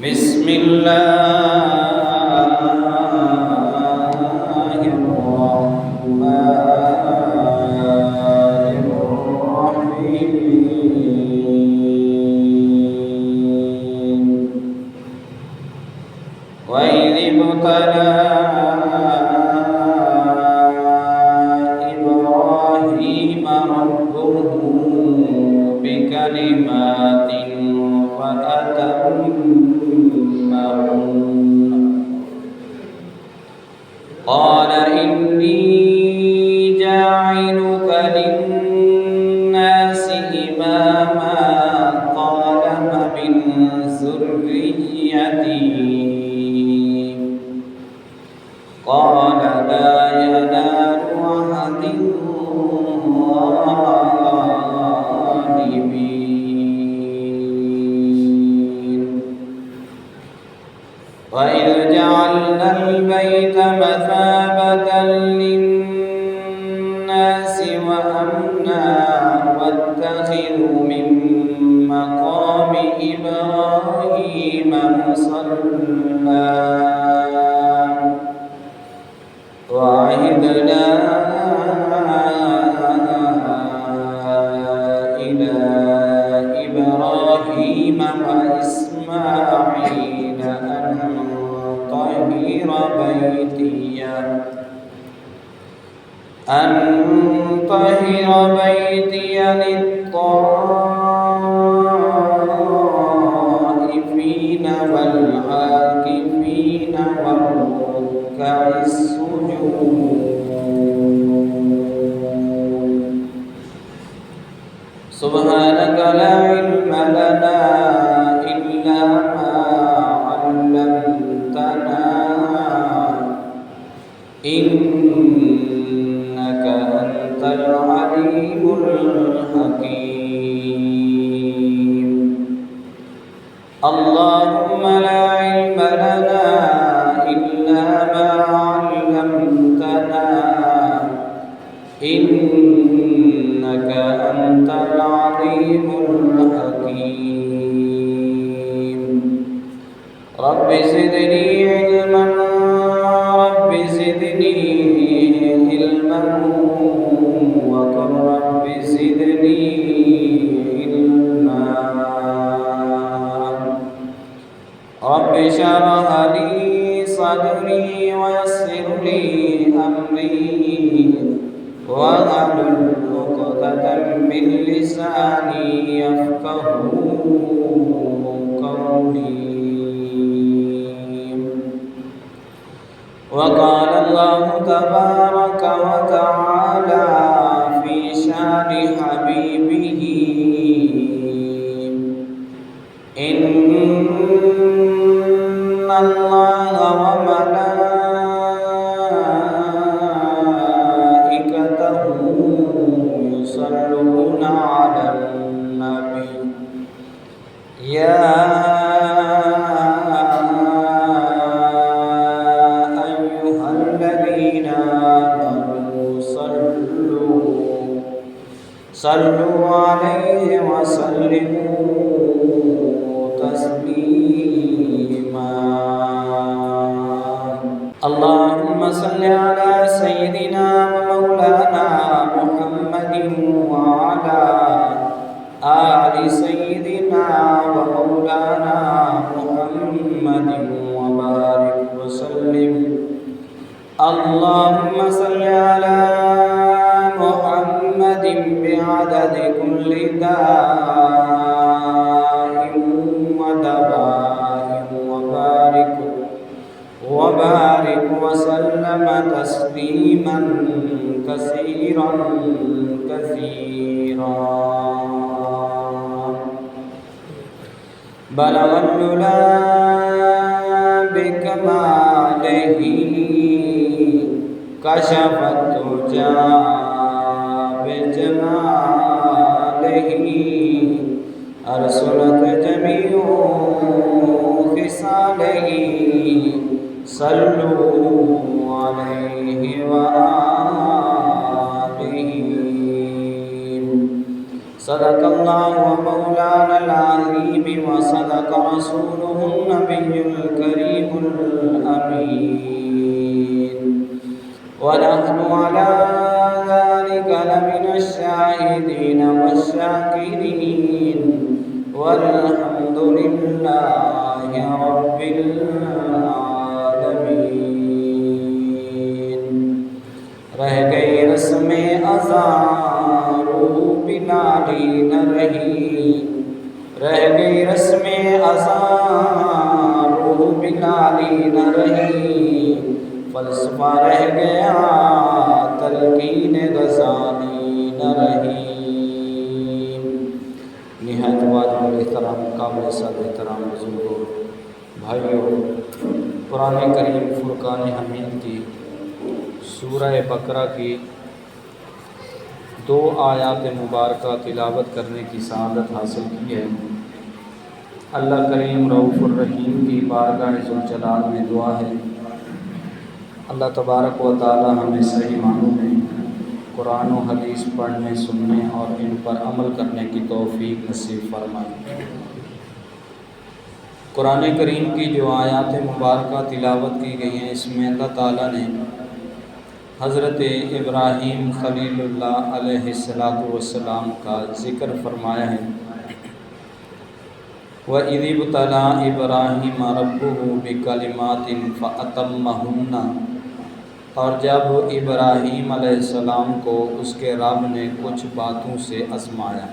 بسم الله الرحمن الرحيم وإذ ابتلى إبراهيم ربه بكلمات فأتمهن قال إني جاعلك للناس إماما قال فمن ذريتي قال لا ينال عهد الظالمين وإذ جعلنا البيت مثابة للناس وأمنا واتخذوا من مقام إبراهيم مصلى وعهدنا إلى إبراهيم وإسماعيل أن طهر بيتي للطائفين والعاكفين والركع السجود سبحانك لا علم لنا إلا ما علمتنا إنك أنت العليم الحكيم اللهم لا علم لنا إلا ما علمتنا إنك أنت العليم الحكيم رب زدني علما رب زدني علما وقل رب زدني علما رب اشرح لي صدري ويسر لي أمري واحلل عقدة من لساني يفقهوا قولي وقال الله تبارك وتعالى في شان حبيبه إن الله وملائكته يصلون على النبي يا صلوا عليه وسلموا تسليما اللهم صل على سيدنا ومولانا محمد وعلى آل سيدنا ومولانا محمد وبارك وسلم اللهم صل على محمد بعدد كل داء ودواء وبارك وسلم تسليما كثيرا بلغ العلا بكماله كشف الدجى بجماله أرسلت جميع خصاله صلوا عليه وآله صدق الله ومولانا العظيم وصدق رسوله النبي الكريم الأمين ونحن على ذلك لمن الشاهدين والشاكرين والحمد لله رب العالمين. رہ گئی رسم ازاں روح بلالی نہ رہی، رہ گئی رسم ازاں روح بلالی نہ رہی، فلسفہ رہ گیا تلقین غزالی نہ رہی. نہایت واجب الاحترام قابل صد احترام بزرگوں، بھائیوں، قرآن کریم فرقان حمید کی سورہ بقرہ کی 2 آیات مبارکہ تلاوت کرنے کی سعادت حاصل کی ہے. اللہ کریم رؤوف الرحیم کی بارگاہ ذوالجلال میں دعا ہے اللہ تبارک و تعالی ہمیں صحیح معنوں میں قرآن و حدیث پڑھنے، سننے اور ان پر عمل کرنے کی توفیق نصیب فرمائے. قرآن کریم کی جو آیات مبارکہ تلاوت کی گئی ہیں، اس میں اللہ تعالیٰ نے حضرت ابراہیم خلیل اللہ علیہ السلام کا ذکر فرمایا ہے. وَإِذِ ابْتَلَىٰ إِبْرَاهِيمَ رَبُّهُ بِكَلِمَاتٍ فَأَتَمَّهُنَّ، اور جب ابراہیم علیہ السلام کو اس کے رب نے کچھ باتوں سے آزمایا،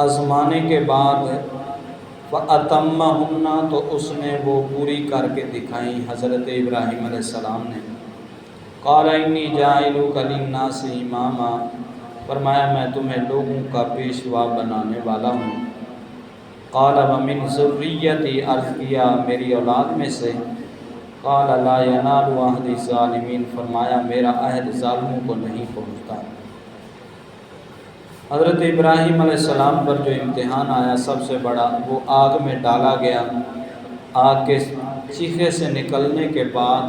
آزمانے کے بعد فَأَتَمَّهُنَّ، تو اس نے وہ پوری کر کے دکھائیں حضرت ابراہیم علیہ السلام نے. قَالَ إِنِّي جَاعِلُكَ لِلنَّاسِ إِمَامًا، فرمایا میں تمہیں لوگوں کا پیشوا بنانے والا ہوں. قَالَ وَمِنْ ذُرِّيَّتِي، عرض کیا میری اولاد میں سے. قَالَ لَا يَنَالُ عَهْدِ الظَّالِمِينَ، فرمایا میرا عہد ظالموں کو نہیں پہنچتا. حضرت ابراہیم علیہ السلام پر جو امتحان آیا سب سے بڑا، وہ آگ میں ڈالا گیا. آگ کے چیخے سے نکلنے کے بعد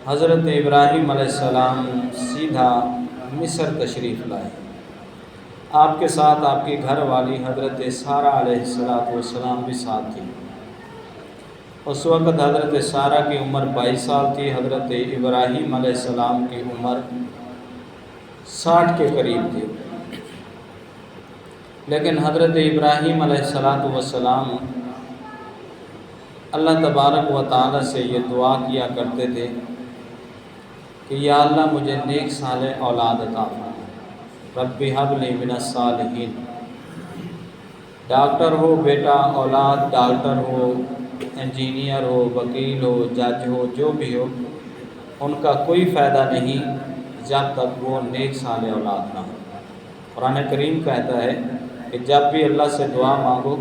حضرت ابراہیم علیہ السلام سیدھا مصر تشریف لائے. آپ کے ساتھ آپ کی گھر والی حضرت سارہ علیہ السلام بھی ساتھ تھی. اس وقت حضرت سارہ کی عمر 22 سال تھی، حضرت ابراہیم علیہ السلام کی عمر 60 کے قریب تھی. لیکن حضرت ابراہیم علیہ السلام اللہ تبارک و تعالی سے یہ دعا کیا کرتے تھے کہ یا اللہ مجھے نیک صالح اولاد عطا فرما. رب ہب لی من الصالحین. ڈاکٹر ہو بیٹا، اولاد ڈاکٹر ہو، انجینئر ہو، وکیل ہو، جج ہو، جو بھی ہو، ان کا کوئی فائدہ نہیں جب تک وہ نیک صالح اولاد نہ ہو. قرآن کریم کہتا ہے کہ جب بھی اللہ سے دعا مانگو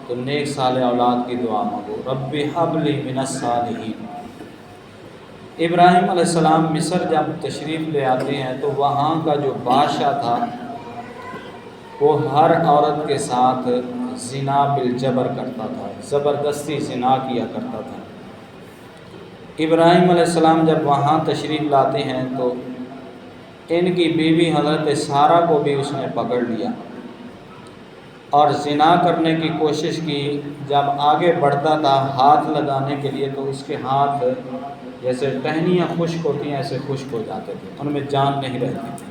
تو نیک صالح اولاد کی دعا مانگو. رب ہب لی من الصالحین. ابراہیم علیہ السلام مصر جب تشریف لے آتے ہیں تو وہاں کا جو بادشاہ تھا وہ ہر عورت کے ساتھ زنا بالجبر کرتا تھا، زبردستی زنا کیا کرتا تھا. ابراہیم علیہ السلام جب وہاں تشریف لاتے ہیں تو ان کی بیوی حضرت سارہ کو بھی اس نے پکڑ لیا اور زنا کرنے کی کوشش کی. جب آگے بڑھتا تھا ہاتھ لگانے کے لیے تو اس کے ہاتھ جیسے ٹہنیاں خشک ہوتی ہیں ایسے خشک ہو جاتے تھے، ان میں جان نہیں رہتی تھی.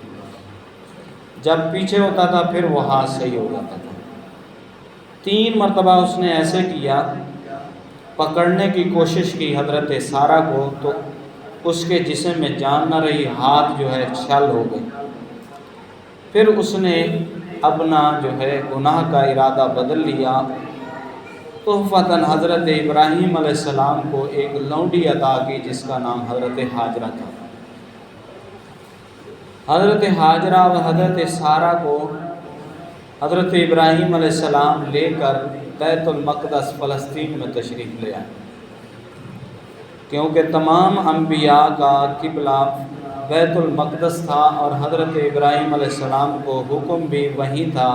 جب پیچھے ہوتا تھا پھر وہ ہاتھ صحیح ہو جاتا تھا. 3 مرتبہ اس نے ایسے کیا، پکڑنے کی کوشش کی حضرت سارہ کو تو اس کے جسم میں جان نہ رہی، ہاتھ جو ہے چھل ہو گئے. پھر اس نے اپنا جو ہے گناہ کا ارادہ بدل لیا. تحفتاً حضرت ابراہیم علیہ السلام کو ایک لونڈی عطا کی جس کا نام حضرت ہاجرہ تھا. حضرت ہاجرہ و حضرت سارہ کو حضرت ابراہیم علیہ السلام لے کر بیت المقدس فلسطین میں تشریف لے آئے، کیونکہ تمام انبیاء کا قبلہ بیت المقدس تھا اور حضرت ابراہیم علیہ السلام کو حکم بھی وہی تھا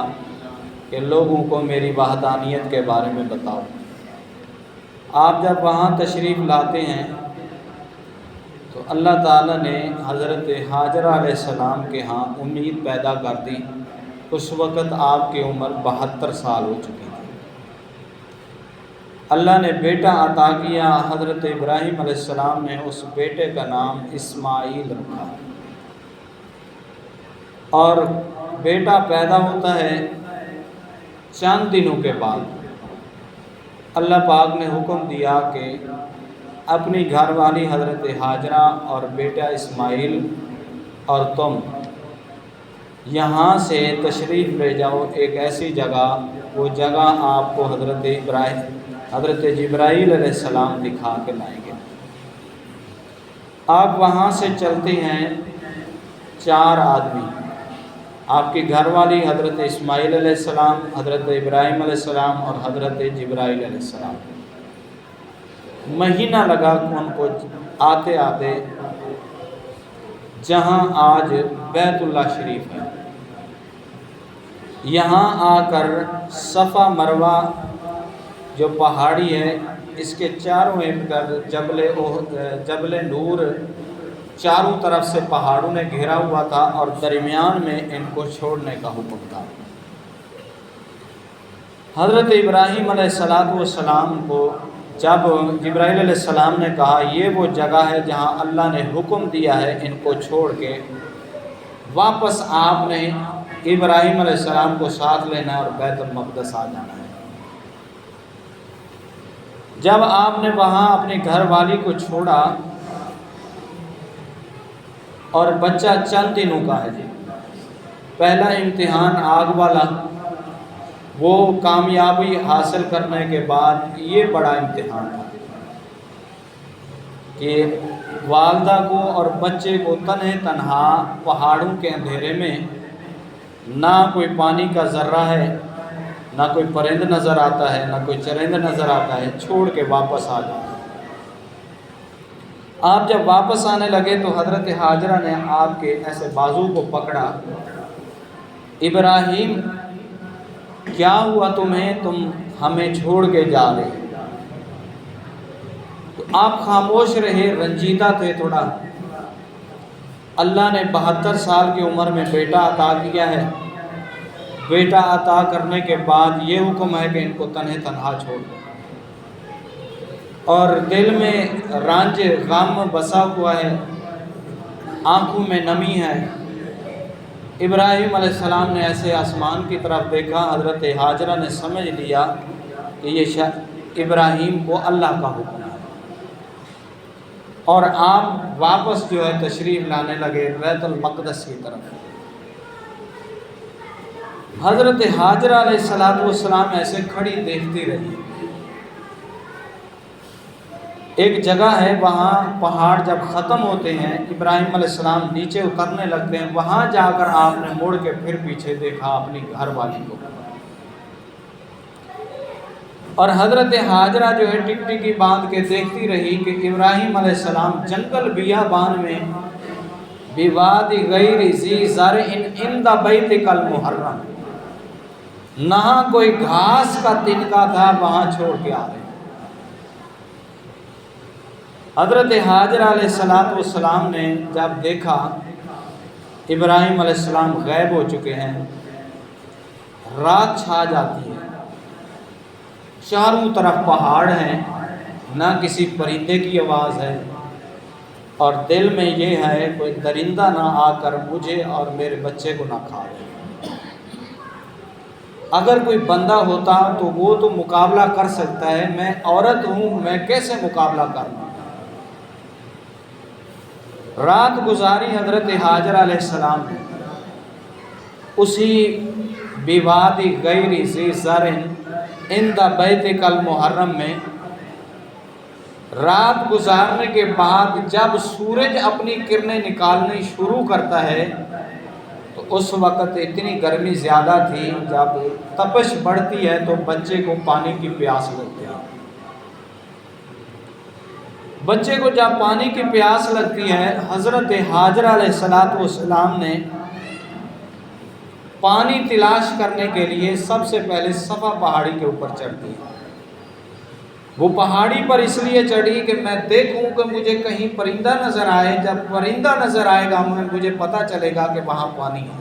کہ لوگوں کو میری وحدانیت کے بارے میں بتاؤ. آپ جب وہاں تشریف لاتے ہیں تو تو اللہ تعالیٰ نے حضرت حاجرہ علیہ السلام کے ہاں امید پیدا کر دی۔ اس وقت آپ کی عمر 72 سال ہو چکی تھی۔ اللہ نے بیٹا عطا کیا، حضرت ابراہیم علیہ السلام نے اس بیٹے کا نام اسماعیل رکھا، اور بیٹا پیدا ہوتا ہے چند دنوں کے بعد اللہ پاک نے حکم دیا کہ اپنی گھر والی حضرت حاجرہ اور بیٹا اسماعیل اور تم یہاں سے تشریف لے جاؤ ایک ایسی جگہ، وہ جگہ آپ کو حضرت جبرائیل علیہ السلام دکھا کے لائیں گے۔ آپ وہاں سے چلتے ہیں 4 آدمی، آپ کی گھر والی حضرت اسماعیل علیہ السلام، حضرت ابراہیم علیہ السلام اور حضرت جبرائیل علیہ السلام۔ مہینہ لگا ان کو آتے آتے جہاں آج بیت اللہ شریف ہے۔ یہاں آ کر صفا مروہ جو پہاڑی ہے، اس کے چاروں طرف جبل نور چاروں طرف سے پہاڑوں نے گھیرا ہوا تھا، اور درمیان میں ان کو چھوڑنے کا حکم تھا۔ حضرت ابراہیم علیہ السلام کو جب جبرائیل علیہ السلام نے کہا یہ وہ جگہ ہے جہاں اللہ نے حکم دیا ہے ان کو چھوڑ کے واپس آپ نے ابراہیم علیہ السلام کو ساتھ لینا ہے اور بیت المقدس آ جانا ہے۔ جب آپ نے وہاں اپنی گھر والی کو چھوڑا، اور بچہ چند دنوں کا ہے جی، پہلا امتحان آگ والا، وہ کامیابی حاصل کرنے کے بعد یہ بڑا امتحان تھا کہ والدہ کو اور بچے کو تنہا پہاڑوں کے اندھیرے میں، نہ کوئی پانی کا ذرہ ہے، نہ کوئی پرند نظر آتا ہے، نہ کوئی چرند نظر آتا ہے، چھوڑ کے واپس آ جانا۔ آپ جب واپس آنے لگے تو حضرت حاجرہ نے آپ کے ایسے بازو کو پکڑا، ابراہیم کیا ہوا تمہیں، تم ہمیں چھوڑ کے جا رہے؟ تو آپ خاموش رہے، رنجیدہ تھے تھوڑا۔ اللہ نے 72 سال کی عمر میں بیٹا عطا کیا ہے، بیٹا عطا کرنے کے بعد یہ حکم ہے کہ ان کو تنہا چھوڑ دو، اور دل میں رنج غم بسا ہوا ہے، آنکھوں میں نمی ہے۔ ابراہیم علیہ السلام نے ایسے آسمان کی طرف دیکھا، حضرت حاجرہ نے سمجھ لیا کہ یہ ابراہیم کو اللہ کا حکم ہے، اور آپ واپس جو ہے تشریف لانے لگے بیت المقدس کی طرف۔ حضرت حاجرہ علیہ السلام ایسے کھڑی دیکھتی رہی۔ ایک جگہ ہے، وہاں پہاڑ جب ختم ہوتے ہیں، ابراہیم علیہ السلام نیچے اترنے لگتے ہیں، وہاں جا کر آپ نے مڑ کے پھر پیچھے دیکھا اپنی گھر والی کو، اور حضرت حاجرہ جو ہے ٹکٹکی باندھ کے دیکھتی رہی کہ ابراہیم علیہ السلام جنگل بیابان میں بوادی غیر ذی زرع عند بیتک المحرم، نہ کوئی گھاس کا تنکا تھا، وہاں چھوڑ کے آ رہے۔ حضرت حاجرہ علیہ السلام نے جب دیکھا ابراہیم علیہ السلام غائب ہو چکے ہیں، رات چھا جاتی ہے، چاروں طرف پہاڑ ہیں، نہ کسی پرندے کی آواز ہے، اور دل میں یہ ہے کوئی درندہ نہ آ کر مجھے اور میرے بچے کو نہ کھا لے۔ اگر کوئی بندہ ہوتا تو وہ تو مقابلہ کر سکتا ہے، میں عورت ہوں، میں کیسے مقابلہ کروں؟ رات گزاری حضرت حاجرہ علیہ السلام نے اسی بوادی غیر ذی زرع عند بیتک المحرم میں۔ رات گزارنے کے بعد جب سورج اپنی کرنیں نکالنی شروع کرتا ہے تو اس وقت اتنی گرمی زیادہ تھی، جب تپش بڑھتی ہے تو بچے کو پانی کی پیاس لگتی ہے۔ بچے کو جب پانی کی پیاس لگتی ہے، حضرت حاجرہ علیہ السلام نے پانی تلاش کرنے کے لیے سب سے پہلے صفا پہاڑی کے اوپر چڑھ دی۔ وہ پہاڑی پر اس لیے چڑھی کہ میں دیکھوں کہ مجھے کہیں پرندہ نظر آئے، جب پرندہ نظر آئے گا مجھے پتہ چلے گا کہ وہاں پانی ہے،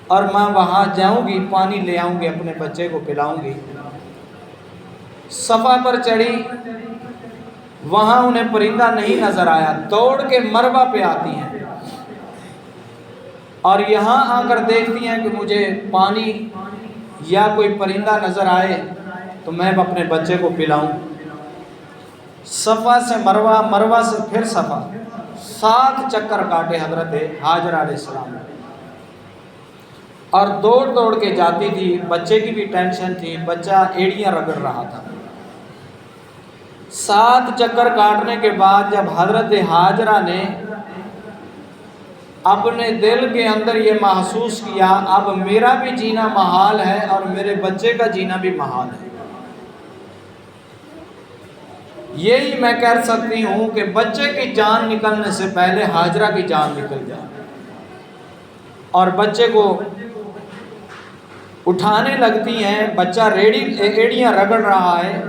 اور میں وہاں جاؤں گی، پانی لے آؤں گی، اپنے بچے کو پلاؤں گی۔ صفا پر چڑھی، وہاں انہیں پرندہ نہیں نظر آیا، دوڑ کے مروہ پہ آتی ہیں اور یہاں آ کر دیکھتی ہیں کہ مجھے پانی یا کوئی پرندہ نظر آئے تو میں اپنے بچے کو پلاؤں۔ صفا سے مروہ، مروہ سے پھر صفا، 7 چکر کاٹے حضرت ہاجرہ علیہ السلام، اور دوڑ دوڑ کے جاتی تھی، بچے کی بھی ٹینشن تھی، بچہ ایڑیاں رگڑ رہا تھا۔ 7 چکر کاٹنے کے بعد جب حضرت ہاجرہ نے اپنے دل کے اندر یہ محسوس کیا اب میرا بھی جینا محال ہے اور میرے بچے کا جینا بھی محال ہے، یہی میں کہہ سکتی ہوں کہ بچے کی جان نکلنے سے پہلے ہاجرہ کی جان نکل جائے، اور بچے کو اٹھانے لگتی ہیں، بچہ ایڑیاں رگڑ رہا ہے،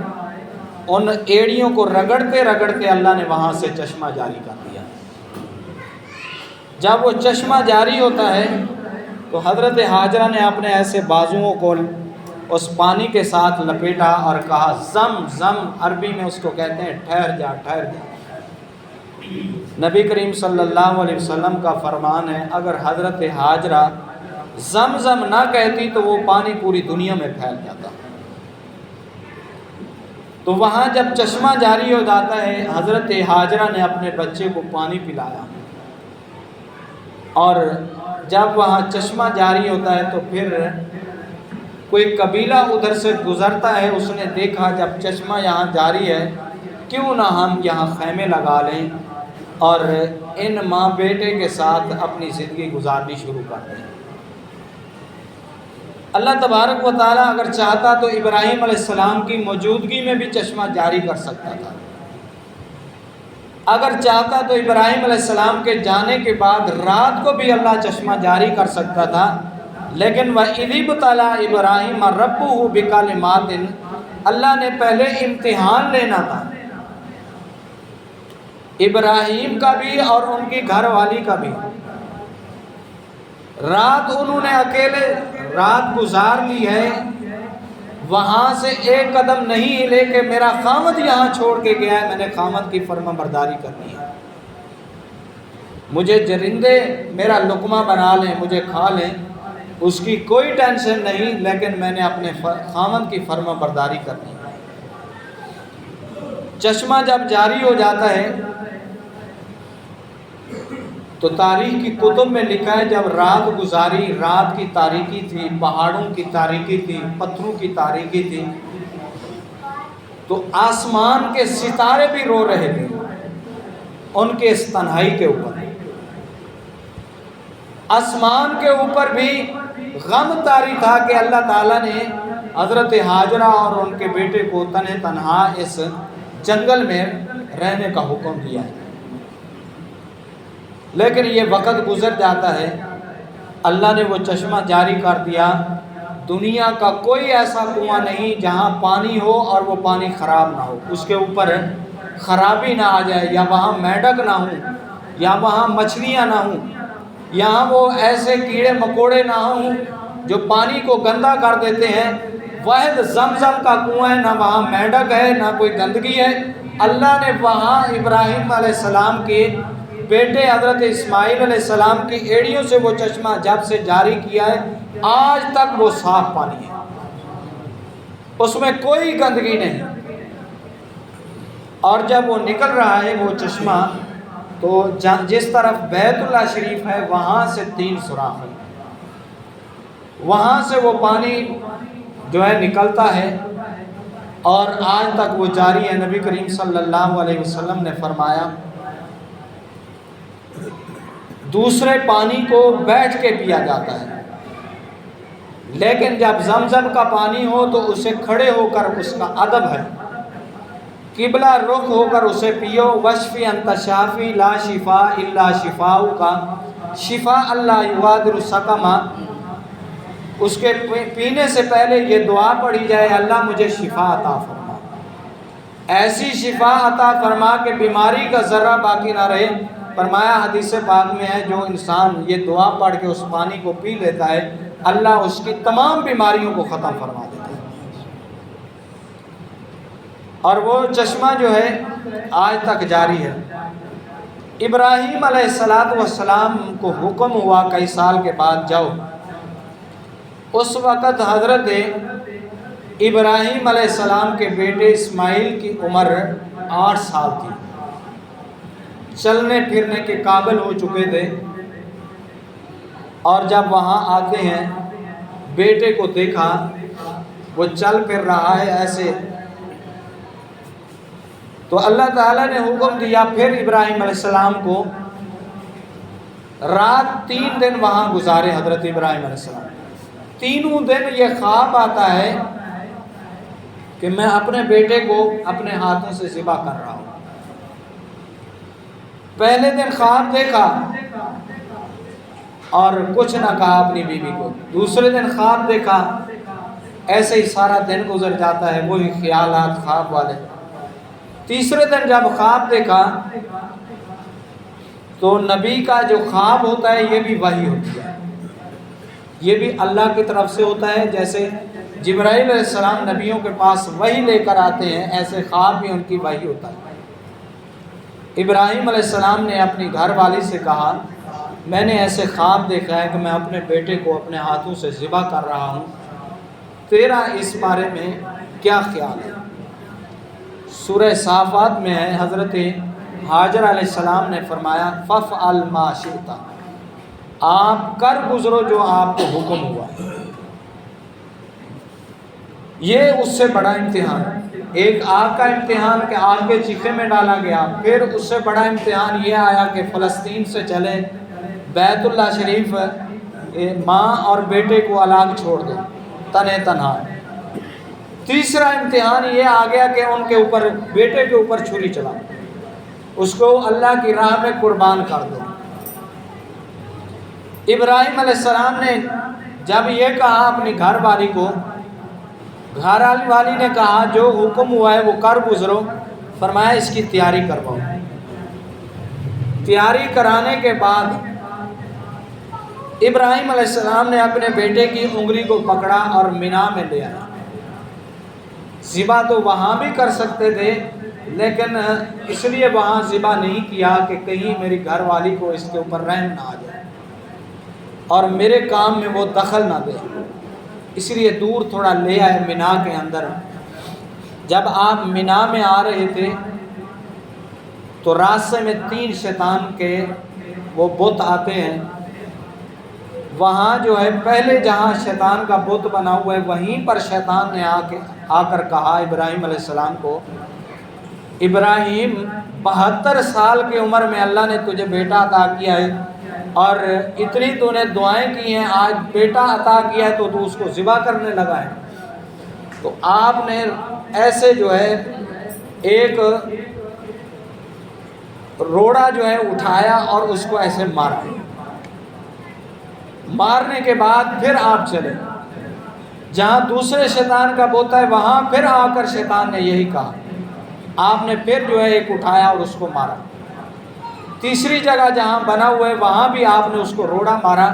ان ایڑیوں کو رگڑتے رگڑتے اللہ نے وہاں سے چشمہ جاری کر دیا۔ جب وہ چشمہ جاری ہوتا ہے تو حضرت ہاجرہ نے اپنے ایسے بازوؤں کو اس پانی کے ساتھ لپیٹا اور کہا زم زم، عربی میں اس کو کہتے ہیں ٹھہر جا ٹھہر جا۔ نبی کریم صلی اللہ علیہ وسلم کا فرمان ہے اگر حضرت ہاجرہ زم زم نہ کہتی تو وہ پانی پوری دنیا میں پھیل جاتا۔ تو وہاں جب چشمہ جاری ہو جاتا ہے، حضرت ہاجرہ نے اپنے بچے کو پانی پلایا، اور جب وہاں چشمہ جاری ہوتا ہے تو پھر کوئی قبیلہ ادھر سے گزرتا ہے، اس نے دیکھا جب چشمہ یہاں جاری ہے کیوں نہ ہم یہاں خیمے لگا لیں اور ان ماں بیٹے کے ساتھ اپنی زندگی گزارنی شروع کر دیں۔ اللہ تبارک و تعالیٰ اگر چاہتا تو ابراہیم علیہ السلام کی موجودگی میں بھی چشمہ جاری کر سکتا تھا، اگر چاہتا تو ابراہیم علیہ السلام کے جانے کے بعد رات کو بھی اللہ چشمہ جاری کر سکتا تھا، لیکن وَإِذِ ابْتَلَىٰ إِبْرَاهِيمَ رَبُّهُ بِكَلِمَاتٍ، اللہ نے پہلے امتحان لینا تھا، ابراہیم کا بھی اور ان کی گھر والی کا بھی۔ رات انہوں نے اکیلے رات گزار لی ہے، وہاں سے ایک قدم نہیں ہلے کہ میرا خامد یہاں چھوڑ کے گیا ہے، میں نے خامد کی فرما برداری کرنی ہے، مجھے جرندے میرا لقمہ بنا لیں، مجھے کھا لیں، اس کی کوئی ٹینشن نہیں، لیکن میں نے اپنے خامد کی فرما برداری کرنی ہے۔ چشمہ جب جاری ہو جاتا ہے تو تاریخ کی کتب میں لکھا ہے جب رات گزاری، رات کی تاریکی تھی، پہاڑوں کی تاریکی تھی، پتھروں کی تاریکی تھی، تو آسمان کے ستارے بھی رو رہے تھے ان کے اس تنہائی کے اوپر، آسمان کے اوپر بھی غم طاری تھا کہ اللہ تعالیٰ نے حضرت ہاجرہ اور ان کے بیٹے کو تنہا اس جنگل میں رہنے کا حکم دیا ہے، لیکن یہ وقت گزر جاتا ہے، اللہ نے وہ چشمہ جاری کر دیا، دنیا کا کوئی ایسا کنواں نہیں جہاں پانی ہو اور وہ پانی خراب نہ ہو، اس کے اوپر خرابی نہ آ جائے، یا وہاں میڈک نہ ہوں، یا وہاں مچھلیاں نہ ہوں، یہاں وہ ایسے کیڑے مکوڑے نہ ہوں جو پانی کو گندا کر دیتے ہیں۔ واحد زمزم کا کنواں ہے، نہ وہاں میڈک ہے نہ کوئی گندگی ہے، اللہ نے وہاں ابراہیم علیہ السلام کے بیٹے حضرت اسماعیل علیہ السلام کی ایڑیوں سے وہ چشمہ جب سے جاری کیا ہے، آج تک وہ صاف پانی ہے، اس میں کوئی گندگی نہیں، اور جب وہ نکل رہا ہے وہ چشمہ تو جس طرف بیت اللہ شریف ہے وہاں سے 3 سوراخ ہیں، وہاں سے وہ پانی جو ہے نکلتا ہے اور آج تک وہ جاری ہے۔ نبی کریم صلی اللہ علیہ وسلم نے فرمایا دوسرے پانی کو بیٹھ کے پیا جاتا ہے، لیکن جب زمزم کا پانی ہو تو اسے کھڑے ہو کر، اس کا ادب ہے، قبلہ رخ ہو کر اسے پیو۔ وشفی انت شافی لا شفاء الا شفاؤک، شفاء اللہ یغادر سقما، اس کے پینے سے پہلے یہ دعا پڑھی جائے اللہ مجھے شفا عطا فرما۔ ایسی شفا عطا فرما کہ بیماری کا ذرہ باقی نہ رہے۔ فرمایا حدیث پاک میں ہے جو انسان یہ دعا پڑھ کے اس پانی کو پی لیتا ہے اللہ اس کی تمام بیماریوں کو ختم فرما دیتا ہے۔ اور وہ چشمہ جو ہے آج تک جاری ہے۔ ابراہیم علیہ السلام کو حکم ہوا کئی سال کے بعد جاؤ۔ اس وقت حضرت ابراہیم علیہ السلام کے بیٹے اسماعیل کی عمر 8 سال تھی، چلنے پھرنے کے قابل ہو چکے تھے، اور جب وہاں آتے ہیں بیٹے کو دیکھا وہ چل پھر رہا ہے ایسے، تو اللہ تعالیٰ نے حکم دیا پھر ابراہیم علیہ السلام کو رات 3 دن وہاں گزارے۔ حضرت ابراہیم علیہ السلام تینوں دن یہ خواب آتا ہے کہ میں اپنے بیٹے کو اپنے ہاتھوں سے ذبح کر رہا ہوں۔ پہلے دن خواب دیکھا اور کچھ نہ کہا اپنی بیوی کو، دوسرے دن خواب دیکھا، ایسے ہی سارا دن گزر جاتا ہے وہی خیالات خواب والے۔ تیسرے دن جب خواب دیکھا تو نبی کا جو خواب ہوتا ہے یہ بھی وحی ہوتی ہے، یہ بھی اللہ کی طرف سے ہوتا ہے۔ جیسے جبرائیل علیہ السلام نبیوں کے پاس وحی لے کر آتے ہیں، ایسے خواب بھی ان کی وحی ہوتا ہے۔ ابراہیم علیہ السلام نے اپنی گھر والی سے کہا میں نے ایسے خواب دیکھا ہے کہ میں اپنے بیٹے کو اپنے ہاتھوں سے ذبح کر رہا ہوں، تیرا اس بارے میں کیا خیال ہے؟ سورہ صافات میں ہے، حضرت ہاجر علیہ السلام نے فرمایا فَافْعَلْ مَا شِئْتَ، آپ کر گزرو جو آپ کو حکم ہوا۔ یہ اس سے بڑا امتحان، ایک آگ کا امتحان کہ آگ کے چیخے میں ڈالا گیا، پھر اس سے بڑا امتحان یہ آیا کہ فلسطین سے چلے بیت اللہ شریف، ماں اور بیٹے کو الگ چھوڑ دو تنہے تنہا۔ تیسرا امتحان یہ آ گیا کہ ان کے اوپر، بیٹے کے اوپر چھری چلا، اس کو اللہ کی راہ میں قربان کر دو۔ ابراہیم علیہ السلام نے جب یہ کہا اپنی گھر والی کو، گھر والی نے کہا جو حکم ہوا ہے وہ کر گزرو، فرمایا اس کی تیاری کرواؤ۔ تیاری کرانے کے بعد ابراہیم علیہ السلام نے اپنے بیٹے کی انگلی کو پکڑا اور مینا میں لے آیا۔ ذبح تو وہاں بھی کر سکتے تھے لیکن اس لیے وہاں ذبح نہیں کیا کہ کہیں میری گھر والی کو اس کے اوپر رحم نہ آ جائے اور میرے کام میں وہ دخل نہ دے، اس لیے دور تھوڑا لے آئے مینا کے اندر۔ جب آپ مینا میں آ رہے تھے تو راستے میں 3 شیطان کے وہ بت آتے ہیں، وہاں جو ہے پہلے جہاں شیطان کا بت بنا ہوا ہے وہیں پر شیطان نے آ کر کہا ابراہیم علیہ السلام کو، ابراہیم 72 سال کی عمر میں اللہ نے تجھے بیٹا عطا کیا ہے اور اتنی تو نے دعائیں کی ہیں، آج بیٹا عطا کیا ہے تو تو اس کو ذبح کرنے لگا ہے۔ تو آپ نے ایسے جو ہے ایک روڑا جو ہے اٹھایا اور اس کو ایسے مارا، مارنے کے بعد پھر آپ چلے جہاں دوسرے شیطان کا بت ہے، وہاں پھر آ کر شیطان نے یہی کہا، آپ نے پھر جو ہے ایک اٹھایا اور اس کو مارا۔ تیسری جگہ جہاں بنا ہوا ہے وہاں بھی آپ نے اس کو روڑا مارا۔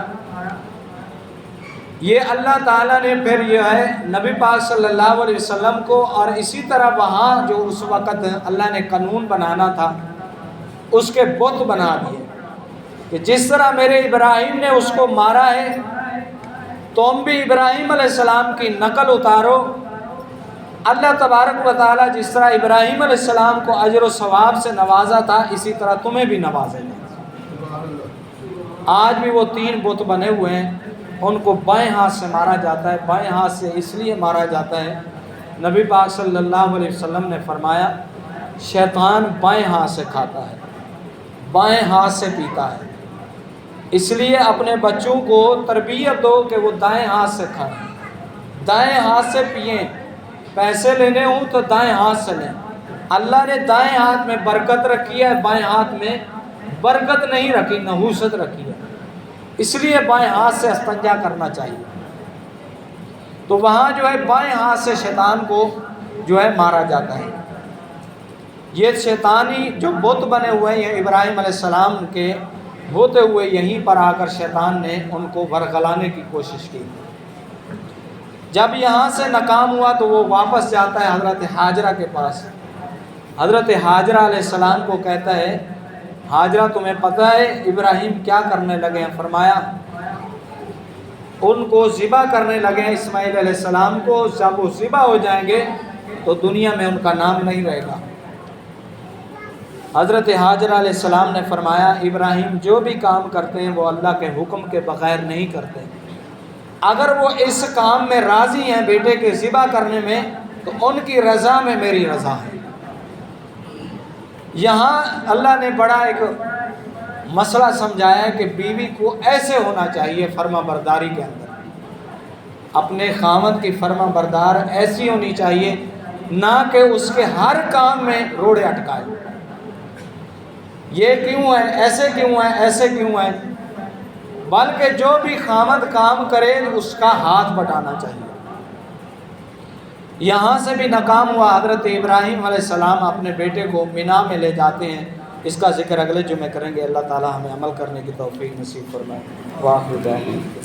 یہ اللہ تعالیٰ نے پھر یہ ہے نبی پاک صلی اللہ علیہ وسلم کو، اور اسی طرح وہاں جو اس وقت اللہ نے قانون بنانا تھا اس کے بت بنا دیے کہ جس طرح میرے ابراہیم نے اس کو مارا ہے تم بھی ابراہیم علیہ السلام کی نقل اتارو۔ اللہ تبارک و تعالیٰ جس طرح ابراہیم علیہ السلام کو اجر و ثواب سے نوازا تھا اسی طرح تمہیں بھی نوازے گا۔ آج بھی وہ 3 بت بنے ہوئے ہیں، ان کو بائیں ہاتھ سے مارا جاتا ہے۔ بائیں ہاتھ سے اس لیے مارا جاتا ہے، نبی پاک صلی اللہ علیہ وسلم نے فرمایا شیطان بائیں ہاتھ سے کھاتا ہے، بائیں ہاتھ سے پیتا ہے، اس لیے اپنے بچوں کو تربیت دو کہ وہ دائیں ہاتھ سے کھائیں، دائیں ہاتھ سے پئیں، پیسے لینے ہوں تو دائیں ہاتھ سے لیں۔ اللہ نے دائیں ہاتھ میں برکت رکھی ہے، بائیں ہاتھ میں برکت نہیں رکھی، نحوست رکھی ہے، اس لیے بائیں ہاتھ سے استنجا کرنا چاہیے۔ تو وہاں جو ہے بائیں ہاتھ سے شیطان کو جو ہے مارا جاتا ہے۔ یہ شیطانی جو بت بنے ہوئے ہیں ابراہیم علیہ السلام کے ہوتے ہوئے یہیں پر آ کر شیطان نے ان کو ورگلانے کی کوشش کی۔ جب یہاں سے ناکام ہوا تو وہ واپس جاتا ہے حضرت ہاجرہ کے پاس۔ حضرت ہاجرہ علیہ السلام کو کہتا ہے ہاجرہ تمہیں پتہ ہے ابراہیم کیا کرنے لگے ہیں؟ فرمایا ان کو ذبح کرنے لگے ہیں اسماعیل علیہ السلام کو، جب وہ ذبح ہو جائیں گے تو دنیا میں ان کا نام نہیں رہے گا۔ حضرت ہاجرہ علیہ السلام نے فرمایا ابراہیم جو بھی کام کرتے ہیں وہ اللہ کے حکم کے بغیر نہیں کرتے، اگر وہ اس کام میں راضی ہیں بیٹے کے ذبح کرنے میں تو ان کی رضا میں میری رضا ہے۔ یہاں اللہ نے بڑا ایک مسئلہ سمجھایا کہ بیوی کو ایسے ہونا چاہیے فرما برداری کے اندر، اپنے خاوند کی فرما بردار ایسی ہونی چاہیے، نہ کہ اس کے ہر کام میں روڑے اٹکائے، یہ کیوں ہے، ایسے کیوں ہے، ایسے کیوں ہے، بلکہ جو بھی خاوند کام کرے اس کا ہاتھ بٹانا چاہیے۔ یہاں سے بھی ناکام ہوا، حضرت ابراہیم علیہ السلام اپنے بیٹے کو مینا میں لے جاتے ہیں۔ اس کا ذکر اگلے جمعے کریں گے۔ اللہ تعالی ہمیں عمل کرنے کی توفیق نصیب فرمائے۔ واخر دعوانا